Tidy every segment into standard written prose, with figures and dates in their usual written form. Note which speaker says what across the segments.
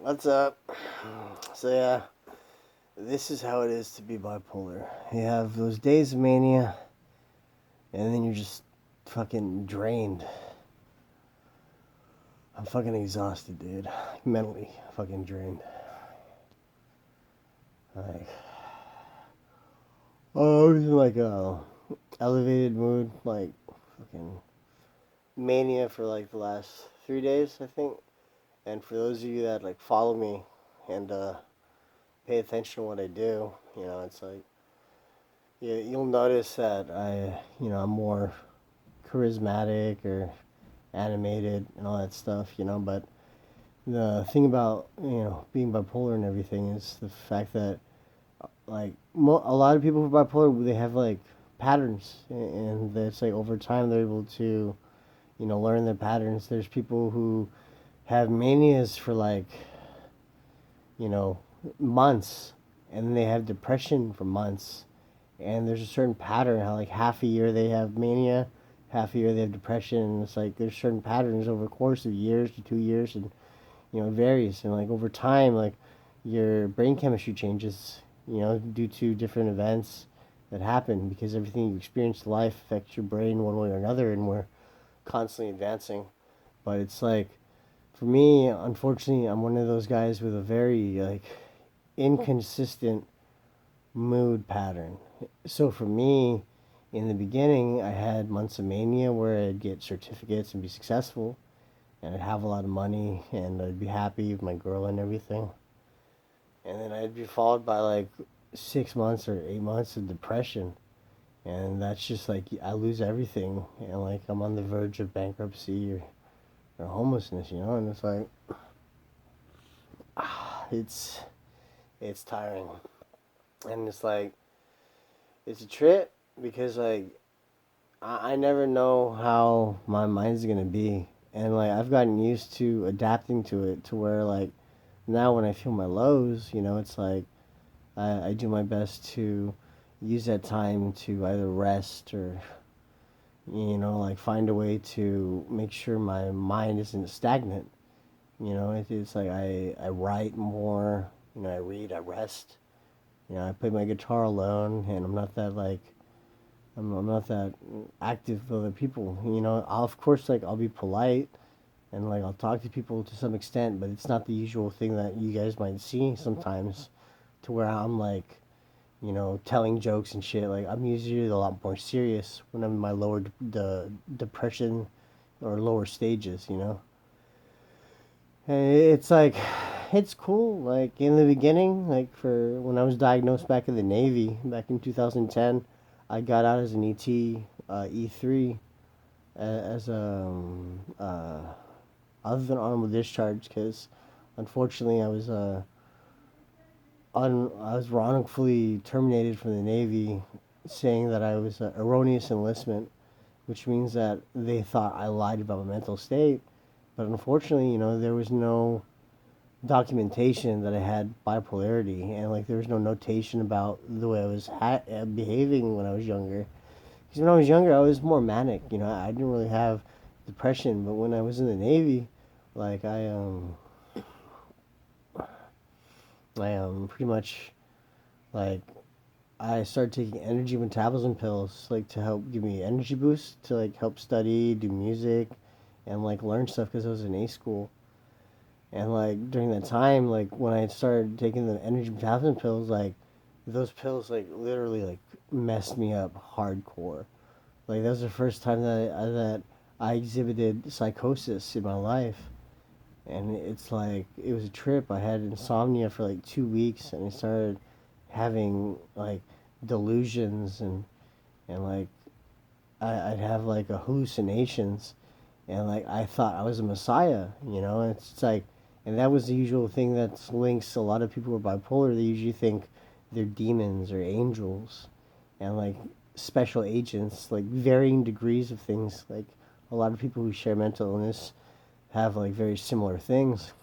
Speaker 1: What's up? So yeah, this is how it is to be bipolar. You have those days of mania, and then you're just fucking drained. I'm fucking exhausted, dude. Mentally fucking drained. Like, oh, I was in like a elevated mood, like fucking mania for like the last 3 days, I think. And for those of you that like follow me and pay attention to what I do, it's like you'll notice that I'm more charismatic or animated and all that stuff, But the thing about being bipolar and everything is the fact that like a lot of people who are bipolar they have like patterns, and that's like over time they're able to learn their patterns. There's people who have manias for like you know months, and then they have depression for months, and there's a certain pattern how like half a year they have mania, half a year they have depression, and it's like there's certain patterns over the course of years to 2 years, and it varies, and like over time like your brain chemistry changes, due to different events that happen because everything you experience in life affects your brain one way or another, and we're constantly advancing. But it's like for me, unfortunately, I'm one of those guys with a very like inconsistent mood pattern. So for me, in the beginning, I had months of mania where I'd get certificates and be successful, and I'd have a lot of money, and I'd be happy with my girl and everything. And then I'd be followed by like 6 months or 8 months of depression, and that's just like I lose everything, and like I'm on the verge of bankruptcy or homelessness, and it's like it's it's tiring, and it's like it's a trip because like I never know how my mind's gonna be, and like I've gotten used to adapting to it to where like now when I feel my lows, it's like I do my best to use that time to either rest or like find a way to make sure my mind isn't stagnant. It's like I write more, I read, I rest, I play my guitar alone, and I'm not that like I'm not that active with other people. Of course like I'll be polite and like I'll talk to people to some extent, but it's not the usual thing that you guys might see sometimes, to where I'm like, telling jokes and shit. Like I'm usually a lot more serious when I'm in my lower the depression or lower stages. And it's like it's cool. Like in the beginning, like for when I was diagnosed back in the Navy back in 2010, I got out as an ET, E3, as other than honorable discharge, because unfortunately I was wrongfully terminated from the Navy, saying that I was erroneous enlistment, which means that they thought I lied about my mental state. But unfortunately, there was no documentation that I had bipolarity, and like there was no notation about the way I was behaving when I was younger. Because when I was younger, I was more manic. I didn't really have depression, but when I was in the Navy, like I pretty much like I started taking energy metabolism pills like to help give me energy boost to like help study, do music, and like learn stuff because I was in A school. And like during that time, like when I started taking the energy metabolism pills, like those pills like literally like messed me up hardcore. Like that was the first time that I exhibited psychosis in my life, and it's like it was a trip. I had insomnia for like 2 weeks, and I started having like delusions, and like I'd have like hallucinations, and like I thought I was a messiah. It's like, and that was the usual thing that links a lot of people who are bipolar. They usually think they're demons or angels, and like special agents, like varying degrees of things. Like a lot of people who share mental illness have like very similar things.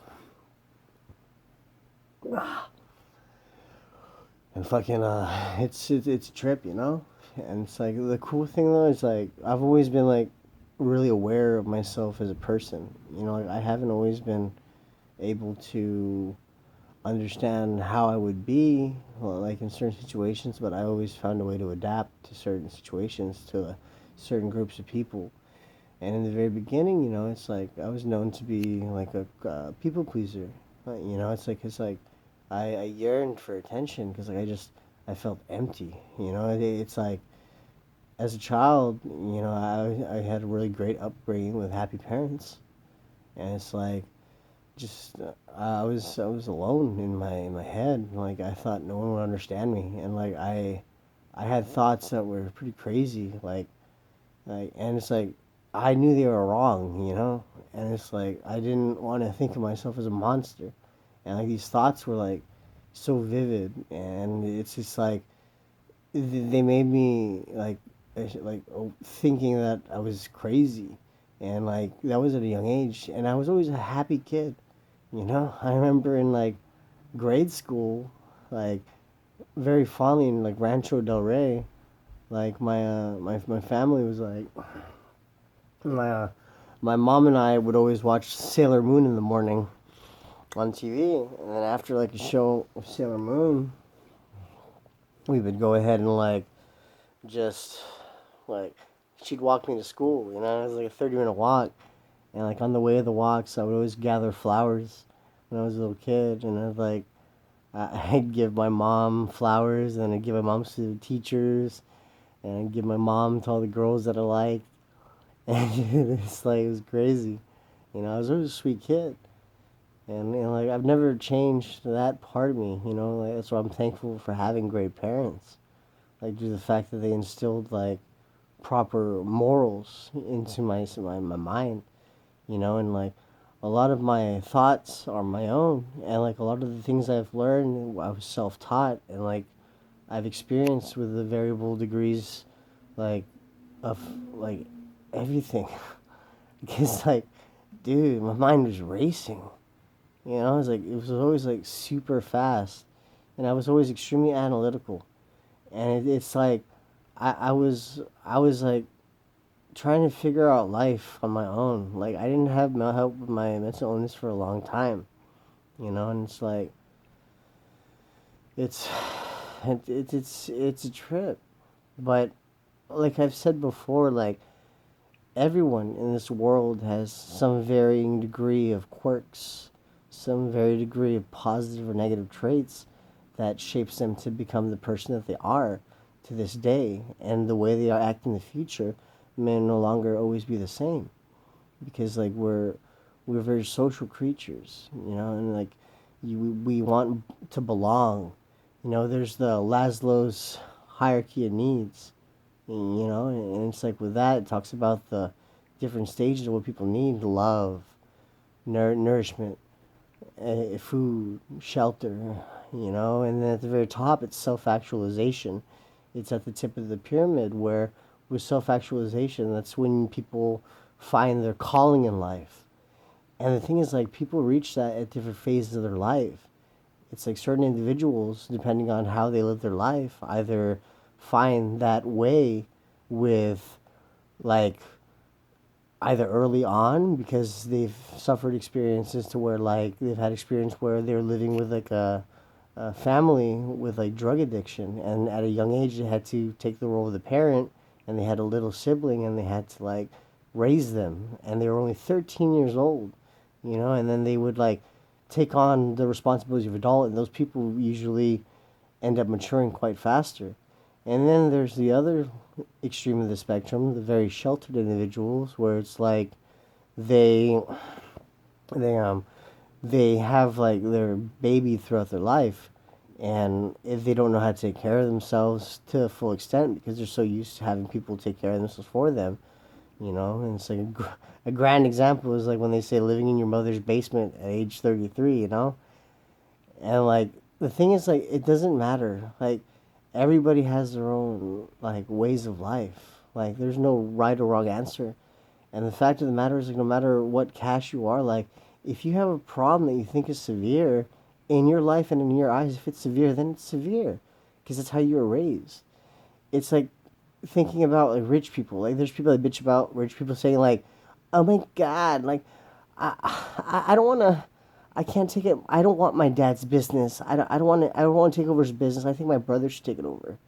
Speaker 1: And fucking it's a trip, And it's like the cool thing though is like I've always been like really aware of myself as a person. Like I haven't always been able to understand how I would be, well, like in certain situations, but I always found a way to adapt to certain situations, to certain groups of people. And in the very beginning, it's like I was known to be like a people pleaser. It's like I yearned for attention because like I felt empty. It's like as a child, I had a really great upbringing with happy parents, and it's like just I was alone in my head. Like I thought no one would understand me, and like I had thoughts that were pretty crazy. And it's like I knew they were wrong. And it's like I didn't want to think of myself as a monster, and like these thoughts were like so vivid, and it's just like they made me thinking that I was crazy, and like that was at a young age, and I was always a happy kid. I remember in like grade school, like very fondly in like Rancho Del Rey, like my family was like my my mom and I would always watch Sailor Moon in the morning on TV, and then after like a show of Sailor Moon, we would go ahead and like just like she'd walk me to school. It was like a 30-minute walk, and like on the way of the walks, I would always gather flowers when I was a little kid, and I'd like I'd give my mom flowers, and I'd give my mom to the teachers, and I'd give my mom to all the girls that I liked, and it's like it was crazy. I was always a sweet kid, and like I've never changed that part of me. Like that's why I'm thankful for having great parents. Like due to the fact that they instilled like proper morals into my mind. And like a lot of my thoughts are my own, and like a lot of the things I've learned I was self-taught, and like I've experienced with the variable degrees like of like everything. Because like dude, my mind was racing. It was always like super fast, and I was always extremely analytical, and it's like I was like trying to figure out life on my own. Like I didn't have help with my mental illness for a long time, and it's like it's it's a trip. But like I've said before, like everyone in this world has some varying degree of quirks, some varying degree of positive or negative traits that shapes them to become the person that they are to this day, and the way they act in the future may no longer always be the same, because like we're very social creatures, and like we want to belong. There's the Maslow's hierarchy of needs, and it's like with that, it talks about the different stages of what people need: love, nourishment, food, shelter, and then at the very top, it's self-actualization. It's at the tip of the pyramid where, with self-actualization, that's when people find their calling in life. And the thing is, like, people reach that at different phases of their life. It's like certain individuals, depending on how they live their life, either find that way with, like, either early on because they've suffered experiences to where like they've had experience where they're living with like a family with like drug addiction, and at a young age they had to take the role of the parent, and they had a little sibling and they had to like raise them, and they were only 13 years old, and then they would like take on the responsibilities of adult, and those people usually end up maturing quite faster. And then there's the other extreme of the spectrum, the very sheltered individuals, where it's like they they um they have like their baby throughout their life, and if they don't know how to take care of themselves to a full extent because they're so used to having people take care of themselves for them, and it's like a grand example is like when they say living in your mother's basement at age 33, and like the thing is like it doesn't matter, like everybody has their own like ways of life, like there's no right or wrong answer. And the fact of the matter is like no matter what cash you are, like if you have a problem that you think is severe in your life and in your eyes, if it's severe, then it's severe because that's how you were raised. It's like thinking about like rich people, like there's people that bitch about rich people saying like, oh my god, like i I don't want to, I can't take it. I don't want my dad's business. I don't want to. I don't want to take over his business. I think my brother should take it over.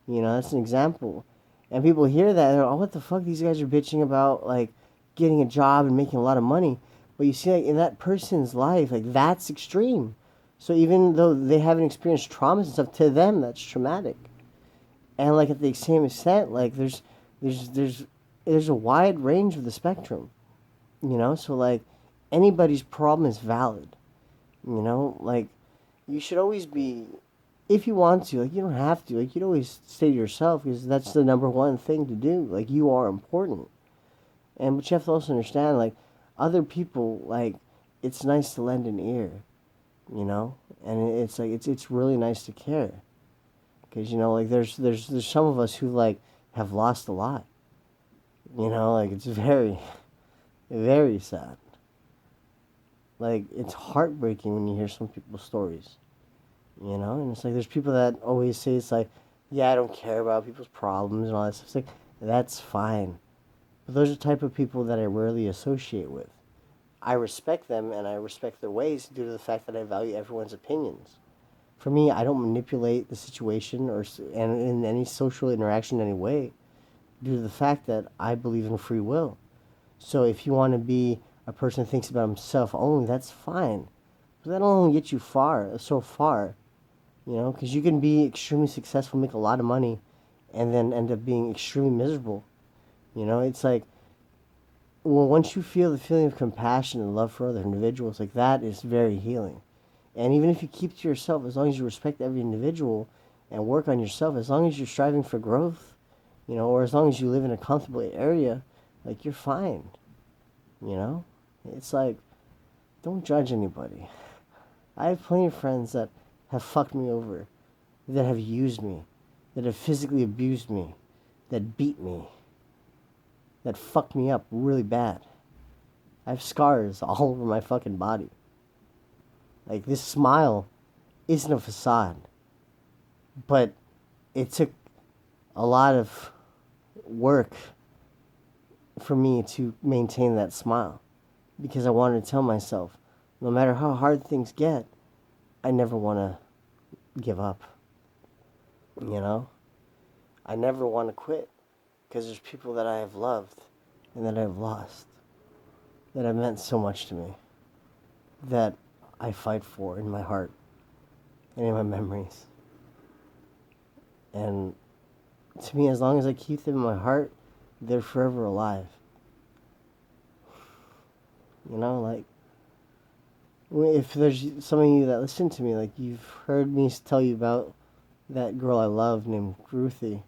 Speaker 1: You know, that's an example. And people hear that and they're, oh, what the fuck? These guys are bitching about like getting a job and making a lot of money. But you see, like in that person's life, like that's extreme. So even though they haven't experienced traumas and stuff, to them that's traumatic. And like at the same extent, like there's there's there's a wide range of the spectrum. You know, so like anybody's problem is valid. You know, like you should always be, if you want to, like you don't have to, like you'd always stay to yourself because that's the number one thing to do. Like you are important, and but you have to also understand, like other people, like it's nice to lend an ear, you know, and it's like it's really nice to care, because you know, like there's some of us who like have lost a lot, you know, like it's very very sad. Like it's heartbreaking when you hear some people's stories, you know, and it's like there's people that always say it's like, yeah, I don't care about people's problems and all that stuff. It's like that's fine, but those are the type of people that I rarely associate with. I respect them and I respect their ways due to the fact that I value everyone's opinions. For me, I don't manipulate the situation or and in any social interaction in any way due to the fact that I believe in free will. So if you want to be a person who thinks about himself only, that's fine. But that'll only get you so far, you know, because you can be extremely successful, make a lot of money, and then end up being extremely miserable. You know, it's like, well, once you feel the feeling of compassion and love for other individuals, like that is very healing. And even if you keep it to yourself, as long as you respect every individual and work on yourself, as long as you're striving for growth, you know, or as long as you live in a comfortable area, like you're fine. You know, it's like, don't judge anybody. I have plenty of friends that have fucked me over, that have used me, that have physically abused me, that beat me, that fucked me up really bad. I have scars all over my fucking body. Like, this smile isn't a facade, but it took a lot of work for me to maintain that smile because I wanted to tell myself, no matter how hard things get, I never want to give up. You know? I never want to quit because there's people that I have loved and that I've lost that have meant so much to me that I fight for in my heart and in my memories. And to me, as long as I keep them in my heart, they're forever alive. You know, like, if there's some of you that listen to me, like, you've heard me tell you about that girl I love named Ruthie.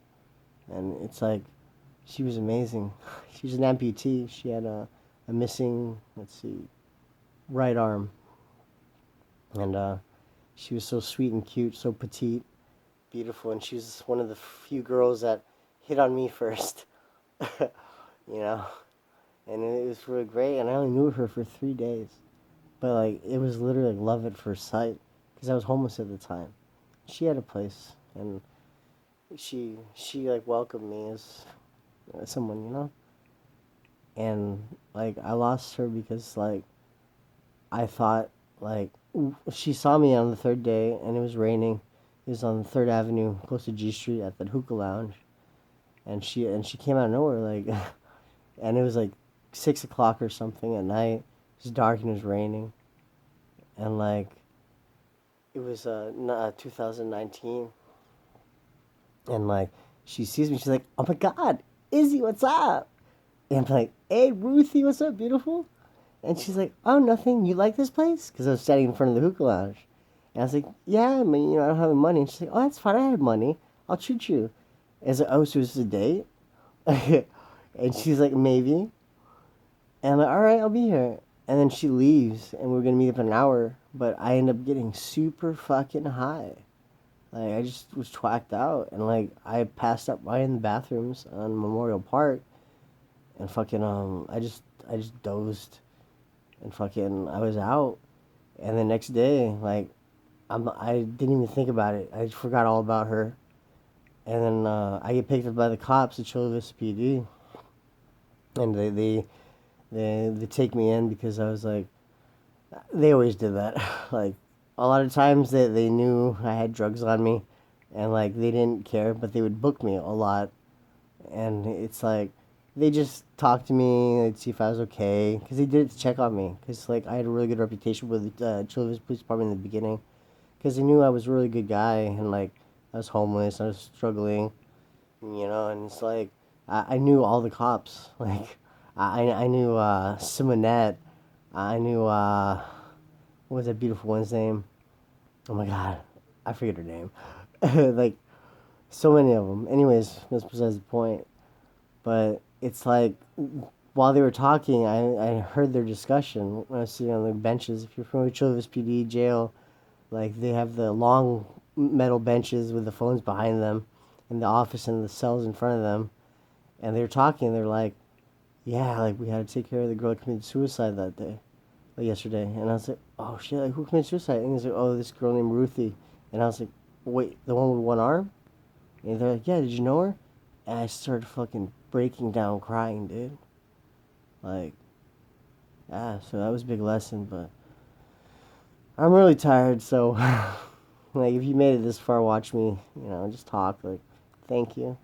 Speaker 1: And it's like, she was amazing. She was an amputee. She had a missing, let's see, right arm. And she was so sweet and cute, so petite, beautiful. And she was one of the few girls that hit on me first. You know? And it was really great. And I only knew her for 3 days. But, like, it was literally like love at first sight. Because I was homeless at the time. She had a place. And she like, welcomed me as someone, you know? And, like, I lost her because, like, I thought, like, she saw me on the third day, and it was raining. It was on 3rd Avenue, close to G Street, at the hookah lounge. And she came out of nowhere, like, and it was, like, 6 o'clock or something at night. It was dark and it was raining. And, like, it was 2019. And, like, she sees me, she's like, oh my God, Izzy, what's up? And I'm like, hey, Ruthie, what's up, beautiful? And she's like, oh, nothing. You like this place? Because I was standing in front of the hookah lounge. And I was like, yeah, I mean, you know, I don't have any money. And she's like, oh, that's fine. I have money. I'll treat you. And I was like, oh, so is this a date? And she's like, maybe. And I'm like, all right, I'll be here. And then she leaves, and we're going to meet up in an hour. But I end up getting super fucking high. Like, I just was twacked out. And, like, I passed up right in the bathrooms on Memorial Park. And fucking, I just dozed. And fucking, I was out. And the next day, like, I didn't even think about it. I forgot all about her. And then I get picked up by the cops at Chula Vista PD. And they take me in because I was like, They always did that. Like a lot of times they knew I had drugs on me, and like they didn't care, but they would book me a lot. And it's like they just talked to me, they'd see if I was okay, because they did it to check on me. Because like I had a really good reputation with the Children's Police Department in the beginning, because they knew I was a really good guy, and like I was homeless, I was struggling, and it's like I knew all the cops. Like I knew Simonette, I knew what was that beautiful one's name? Oh my god, I forget her name. Like so many of them. Anyways, that's besides the point. But it's like while they were talking, I heard their discussion when I was sitting on the benches. If you're familiar with Children's PD jail, like they have the long metal benches with the phones behind them, and the office and the cells in front of them. And they were talking. They're like, "Yeah, like we had to take care of the girl that committed suicide that day, like yesterday." And I was like, "Oh shit! Like who committed suicide?" And he's like, "Oh, this girl named Ruthie." And I was like, "Wait, the one with one arm?" And they're like, "Yeah, did you know her?" And I started fucking breaking down crying, dude. Like, yeah, so that was a big lesson, but I'm really tired, so like if you made it this far, watch me, just talk, like, thank you.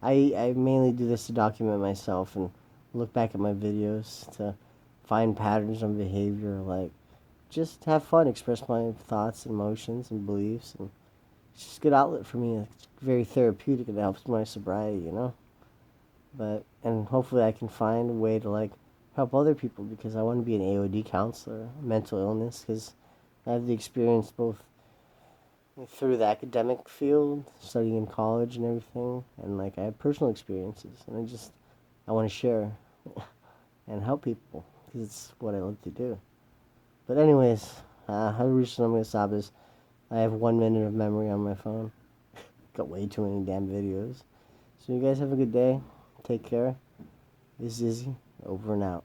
Speaker 1: I mainly do this to document myself and look back at my videos to find patterns on behavior, like just have fun, express my thoughts, emotions, and beliefs, and it's just a good outlet for me. It's very therapeutic and it helps my sobriety. But and hopefully I can find a way to like help other people because I want to be an AOD counselor, mental illness, because I have the experience both through the academic field, studying in college and everything, and like I have personal experiences, and I want to share and help people because it's what I love to do. But anyways, how to reach I'm gonna stop is I have 1 minute of memory on my phone. Got way too many damn videos. So you guys have a good day. Take care. This is Izzy. Over and out.